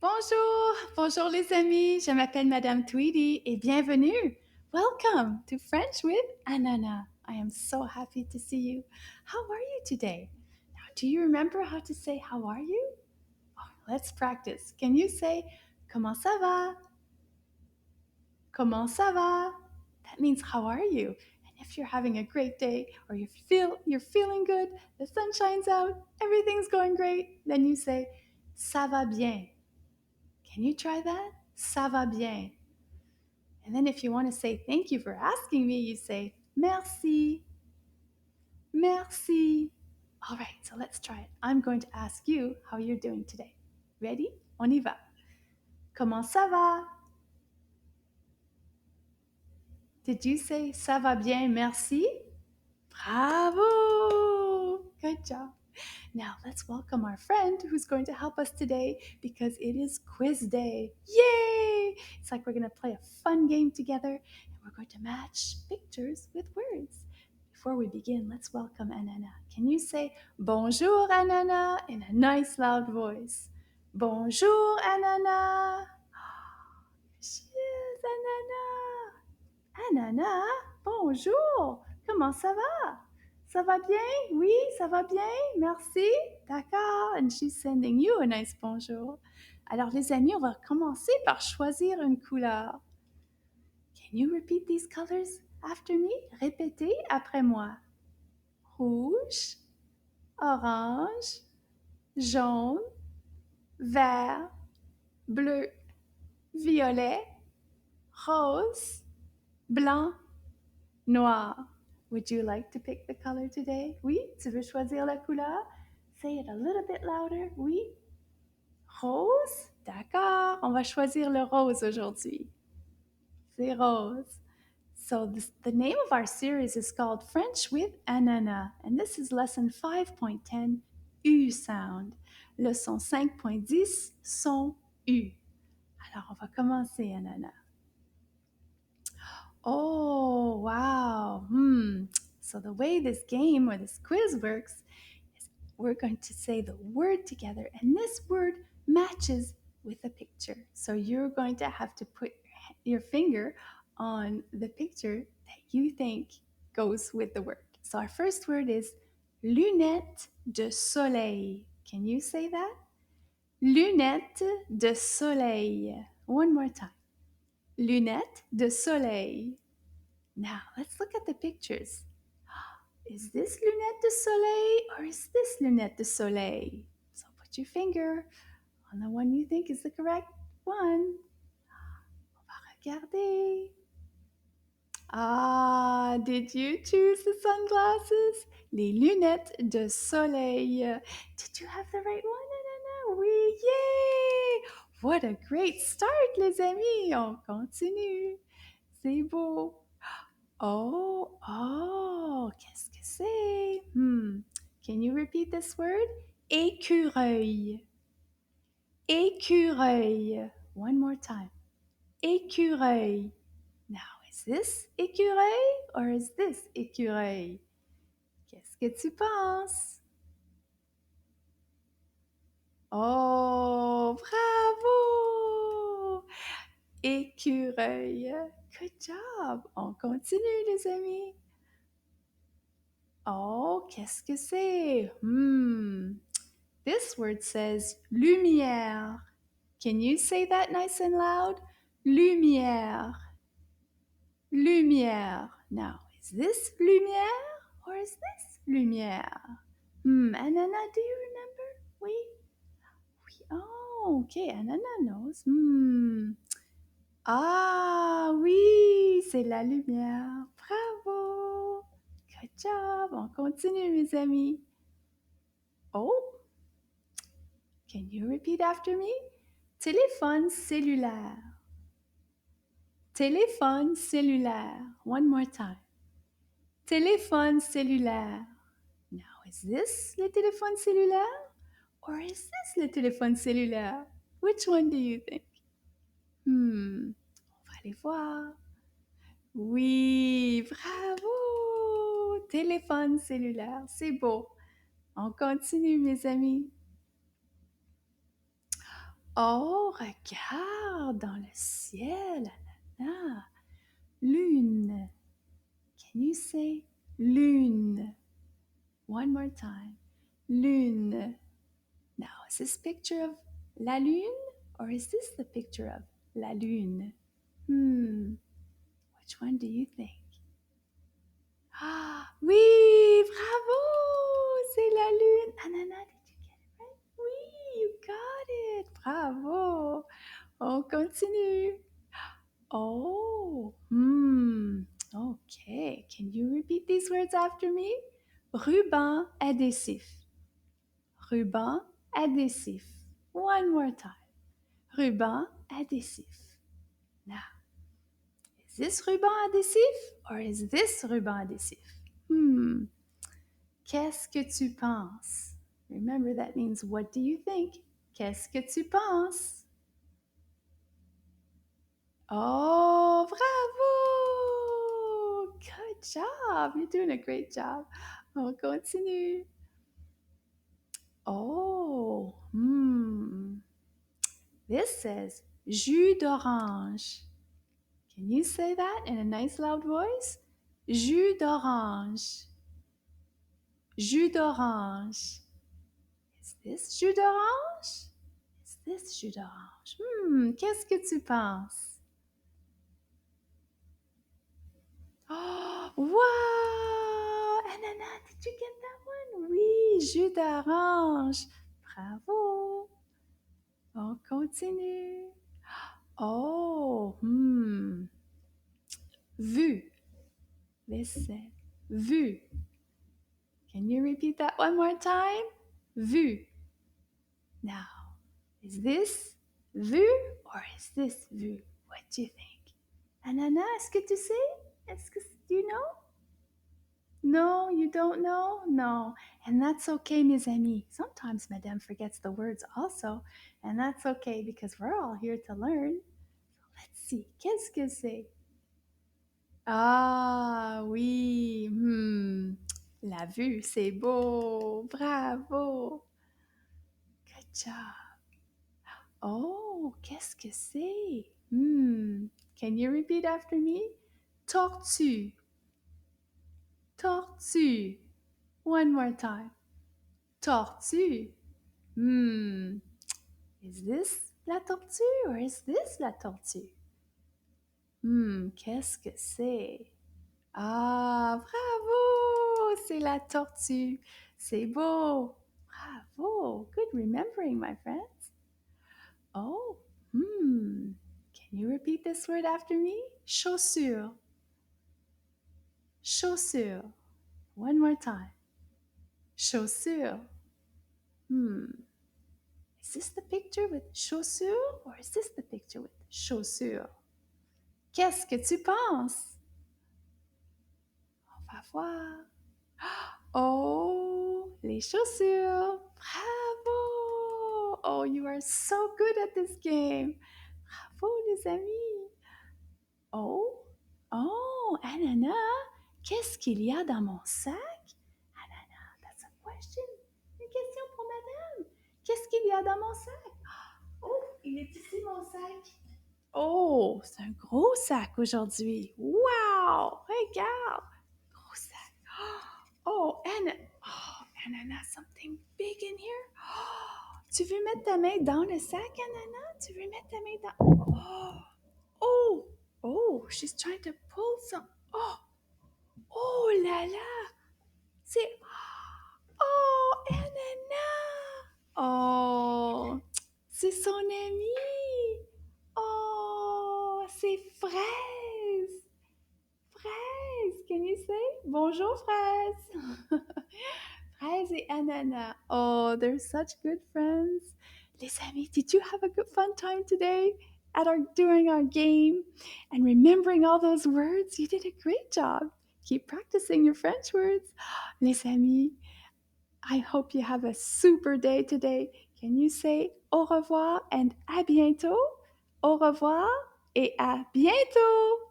Bonjour, bonjour les amis, je m'appelle Madame Tweedy et bienvenue. Welcome to French with Anana. I am so happy to see you. How are you today? Now, do you remember how to say how are you? Oh, let's practice. Can you say comment ça va? Comment ça va? That means how are you? And if you're having a great day or you're feeling good, the sun shines out, everything's going great, then you say ça va bien. Can you try that? Ça va bien. And then if you want to say thank you for asking me, you say merci. Merci. All right, so let's try it. I'm going to ask you how you're doing today. Ready? On y va. Comment ça va? Did you say ça va bien, merci? Bravo! Good job. Now let's welcome our friend who's going to help us today because it is quiz day. Yay! It's like we're going to play a fun game together and we're going to match pictures with words. Before we begin, let's welcome Anana. Can you say bonjour, Anana, in a nice loud voice? Bonjour, Anana. Here she is, Anana. Anana, bonjour. Comment ça va? Ça va bien? Oui, ça va bien? Merci. D'accord. And she's sending you a nice bonjour. Alors, les amis, on va commencer par choisir une couleur. Can you repeat these colors after me? Répétez après moi. Rouge, orange, jaune, vert, bleu, violet, rose, blanc, noir. Would you like to pick the color today? Oui, tu veux choisir la couleur? Say it a little bit louder. Oui. Rose? D'accord, on va choisir le rose aujourd'hui. C'est rose. So the name of our series is called French with Anana, and this is lesson 5.10, U sound. Leçon 5.10, son U. Alors, on va commencer, Anana. Oh, wow. So the way this game or this quiz works is we're going to say the word together, and this word matches with a picture. So you're going to have to put your finger on the picture that you think goes with the word. So our first word is lunettes de soleil. Can you say that? Lunettes de soleil. One more time. Lunettes de soleil. Now, let's look at the pictures. Is this lunette de soleil or is this lunette de soleil? So put your finger on the one you think is the correct one. On va regarder. Ah, did you choose the sunglasses? Les lunettes de soleil. Did you have the right one, Anana? Oui, yay! What a great start, les amis. On continue. C'est beau. Qu'est-ce que c'est? Can you repeat this word? Écureuil. Écureuil. One more time. Écureuil. Now, is this écureuil or is this écureuil? Qu'est-ce que tu penses? Oh, bravo! Écureuil. Good job. On continue, les amis. Oh, qu'est-ce que c'est? This word says lumière. Can you say that nice and loud? Lumière. Lumière. Now, is this lumière or is this lumière? Anana, do you remember? Oui. Oui. Oh, okay. Anana knows. Ah, oui, c'est la lumière. Bravo. Good job. On continue, mes amis. Oh, can you repeat after me? Téléphone cellulaire. Téléphone cellulaire. One more time. Téléphone cellulaire. Now, is this le téléphone cellulaire? Or is this le téléphone cellulaire? Which one do you think? On va aller voir. Oui, bravo! Téléphone cellulaire, c'est beau. On continue, mes amis. Oh, regarde dans le ciel, Anna. Lune. Can you say lune? One more time. Lune. Now, is this picture of la lune or is this the picture of la lune? Which one do you think? Ah, oui, bravo! C'est la lune. Anana, did you get it right? Oui, you got it. Bravo. On continue. Oh, okay. Can you repeat these words after me? Ruban adhésif. Ruban adhésif. One more time. Ruban adhésif. Now, is this ruban adhésif or is this ruban adhésif? Qu'est-ce que tu penses? Remember, that means what do you think? Qu'est-ce que tu penses? Oh, bravo! Good job. You're doing a great job. On continue. Oh, This says jus d'orange. Can you say that in a nice loud voice? Jus d'orange. Jus d'orange. Is this jus d'orange? Is this jus d'orange? Qu'est-ce que tu penses? Oh, wow! Anana, did you get that one? Oui, jus d'orange. Bravo. On continue. Oh, Vue. Listen. Vue. Can you repeat that one more time? Vue. Now, is this vue or is this vue? What do you think? Anana, est-ce que tu sais? Do you know? No, you don't know? No. And that's okay, mes amis. Sometimes Madame forgets the words also, and that's okay because we're all here to learn. Let's see. Qu'est-ce que c'est? Ah oui, la vue, c'est beau. Bravo. Good job. Oh, qu'est-ce que c'est? Can you repeat after me? Tortue. Tortue. One more time. Tortue. Is this la tortue or is this la tortue? Qu'est-ce que c'est? Ah, bravo! C'est la tortue. C'est beau. Bravo. Good remembering, my friends. Oh, Can you repeat this word after me? Chaussure. Chaussure. One more time. Chaussure. Is this the picture with chaussure or is this the picture with chaussure? Qu'est-ce que tu penses? On va voir. Oh, les chaussures. Bravo. Oh, you are so good at this game. Bravo, les amis. Oh, Anana, qu'est-ce qu'il y a dans mon sac? Anana, that's a question. Une question pour madame. Qu'est-ce qu'il y a dans mon sac? Oh, il est ici mon sac. Oh, c'est un gros sac aujourd'hui. Wow, regarde. Gros sac. Oh, Anana, something big in here. Oh, tu veux mettre ta main dans le sac, Anana? Tu veux mettre ta main dans... Oh, she's trying to pull some... Oh là là. C'est... Oh, Anana. Oh, c'est son ami. Oh, c'est Fraise. Fraise, can you say? Bonjour, Fraise. Fraise et Ananas. Oh, they're such good friends. Les amis, did you have a good fun time today during our game and remembering all those words? You did a great job. Keep practicing your French words. Les amis, I hope you have a super day today. Can you say au revoir and à bientôt? Au revoir et à bientôt.